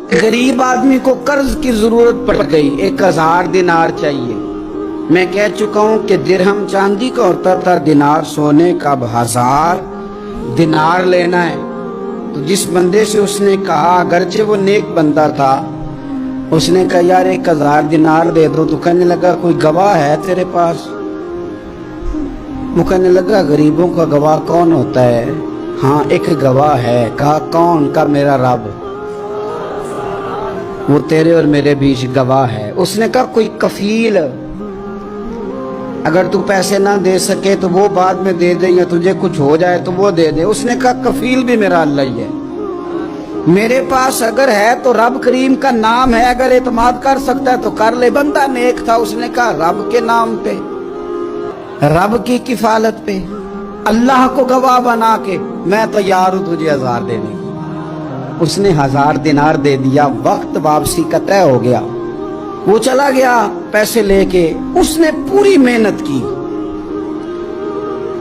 गरीब आदमी को कर्ज की जरूरत पड़ गई, 1000 दिनार चाहिए। मैं कह चुका हूं कि दिरहम चांदी का होता था, दिनार सोने का। अब 1000 दिनार लेना है। तो जिस बंदे से उसने कहा, अगरचे वो नेक बंदा था, उसने कहा यार 1000 दिनार दे दो। तो कहने लगा कोई गवाह है तेरे पास? वो कहने लगा गरीबों का गवाह कौन होता है? हाँ एक गवाह है। कहा कौन? का मेरा रब, वो तेरे और मेरे बीच गवाह है। उसने कहा कोई कफील, अगर तू पैसे ना दे सके तो वो बाद में दे दे, या तुझे कुछ हो जाए तो वो दे दे। उसने कहा कफील भी मेरा अल्लाह ही है। मेरे पास अगर है तो रब करीम का नाम है, अगर एतमाद कर सकता है तो कर ले। बंदा नेक था, उसने कहा रब के नाम पे, रब की किफालत पे, अल्लाह को गवाह बना के मैं तैयार हूं तुझे 1000 देने। उसने 1000 दिनार दे दिया। वक्त वापसी का तय हो गया। वो चला गया पैसे लेके। उसने पूरी मेहनत की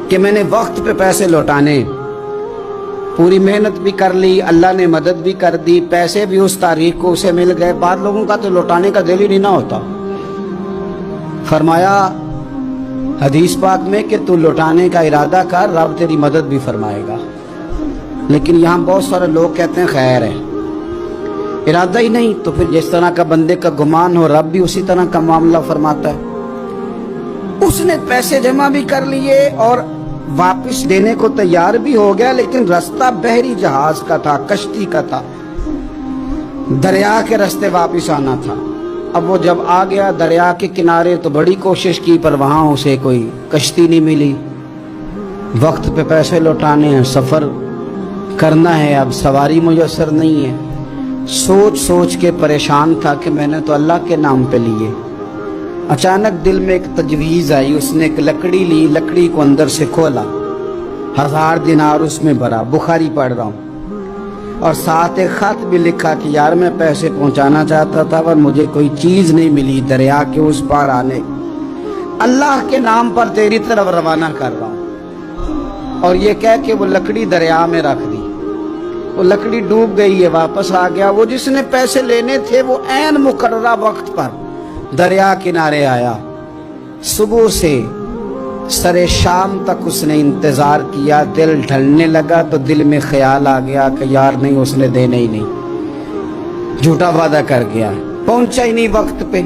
कि मैंने वक्त पे पैसे लौटाने, पूरी मेहनत भी कर ली, अल्लाह ने मदद भी कर दी, पैसे भी उस तारीख को उसे मिल गए। बाद लोगों का तो लौटाने का दिल ही नहीं ना होता। फरमाया हदीस पाक में कि तू लौटाने का इरादा कर, रब तेरी मदद भी फरमाएगा। लेकिन यहाँ बहुत सारे लोग कहते हैं खैर है, इरादा ही नहीं। तो फिर जिस तरह का बंदे का गुमान हो, रब भी उसी तरह का मामला फरमाता है। उसने पैसे जमा भी कर लिए और वापस देने को तैयार भी हो गया, लेकिन रास्ता बहरी जहाज का था, कश्ती का था, दरिया के रास्ते वापस आना था। अब वो जब आ गया दरिया के किनारे तो बड़ी कोशिश की, पर वहां उसे कोई कश्ती नहीं मिली। वक्त पे पैसे लौटाने हैं, सफर करना है, अब सवारी मुयस्सर नहीं है। सोच सोच के परेशान था कि मैंने तो अल्लाह के नाम पे लिए। अचानक दिल में एक तजवीज़ आई। उसने एक लकड़ी ली, लकड़ी को अंदर से खोला, 1000 दिनार उसमें भरा। बुखारी पढ़ रहा हूँ, और साथ एक खत भी लिखा कि यार मैं पैसे पहुंचाना चाहता था पर मुझे कोई चीज़ नहीं मिली, दरिया के उस पार आने, अल्लाह के नाम पर तेरी तरफ रवाना कर रहा हूँ। और ये कह के वो लकड़ी दरिया में रख दी। वो लकड़ी डूब गई है, वापस आ गया। वो जिसने पैसे लेने थे वो ऐन मुकर्ररा वक्त पर दरिया किनारे आया। सुबह से सरे शाम तक उसने इंतजार किया। दिल ढलने लगा तो दिल में ख्याल आ गया कि यार नहीं, उसने देने ही नहीं, झूठा वादा कर गया, पहुंचा ही नहीं वक्त पे।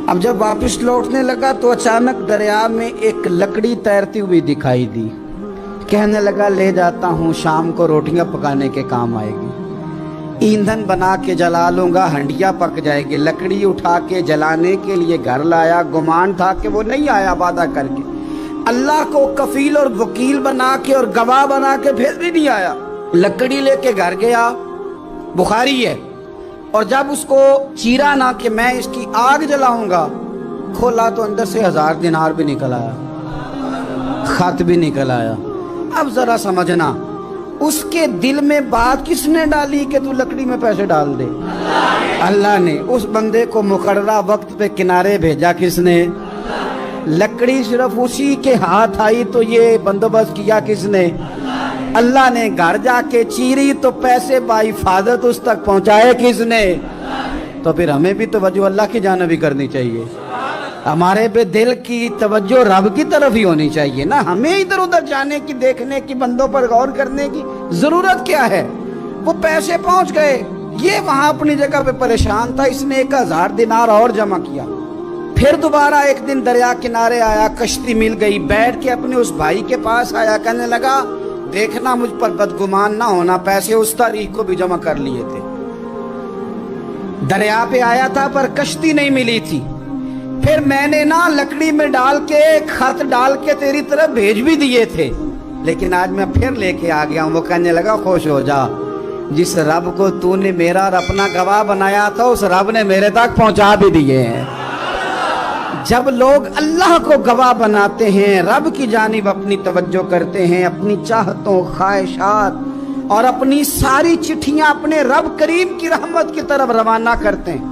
अब जब वापस लौटने लगा तो अचानक दरिया में एक लकड़ी तैरती हुई दिखाई दी। कहने लगा ले जाता हूँ, शाम को रोटियां पकाने के काम आएगी, ईंधन बना के जला लूंगा, हंडिया पक जाएगी। लकड़ी उठा के जलाने के लिए घर लाया। गुमान था कि वो नहीं आया वादा करके, अल्लाह को कफील और वकील बना के और गवाह बना के फिर भी नहीं आया। लकड़ी लेके घर गया, बुखारी है, और जब उसको चीरा ना कि मैं इसकी आग जलाऊंगा, खोला तो अंदर से 1000 दिनार भी निकल आया, खत भी निकल आया। अब जरा समझना, उसके दिल में बात किसने डाली कि तू लकड़ी में पैसे डाल दे? अल्लाह ने। उस बंदे को मुकर्ररा वक्त पे किनारे भेजा किसने? लकड़ी सिर्फ उसी के हाथ आई तो ये बंदोबस्त किया किसने? अल्लाह ने। घर जाके चीरी तो पैसे बाहिफाजत उस तक पहुंचाए किसने? तो फिर हमें भी तवज्जो अल्लाह की जानिब भी करनी चाहिए। हमारे पे दिल की तवज्जो रब की तरफ ही होनी चाहिए ना। हमें इधर उधर जाने की, देखने की, बंदों पर गौर करने की जरूरत क्या है? वो पैसे पहुंच गए, ये वहां अपनी जगह पे परेशान था। इसने 1000 दिनार और जमा किया। फिर दोबारा एक दिन दरिया किनारे आया, कश्ती मिल गई, बैठ के अपने उस भाई के पास आया। कहने लगा देखना मुझ पर बदगुमान ना होना, पैसे उस तारीख को भी जमा कर लिए थे। दरिया पे आया था पर कश्ती नहीं मिली थी। फिर मैंने ना लकड़ी में डाल के, खत डाल के तेरी तरफ भेज भी दिए थे, लेकिन आज मैं फिर लेके आ गया हूं। वो कहने लगा खुश हो जा, जिस रब को तूने मेरा और अपना गवाह बनाया था उस रब ने मेरे तक पहुंचा भी दिए हैं। जब लोग अल्लाह को गवाह बनाते हैं, रब की जानिब अपनी तवज्जो करते हैं, अपनी चाहतों, ख्वाहिशात और अपनी सारी चिट्ठियां अपने रब करीम की रहमत की तरफ रवाना करते हैं,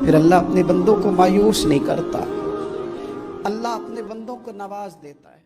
फिर अल्लाह अपने बंदों को मायूस नहीं करता। अल्लाह अपने बंदों को नवाज देता है।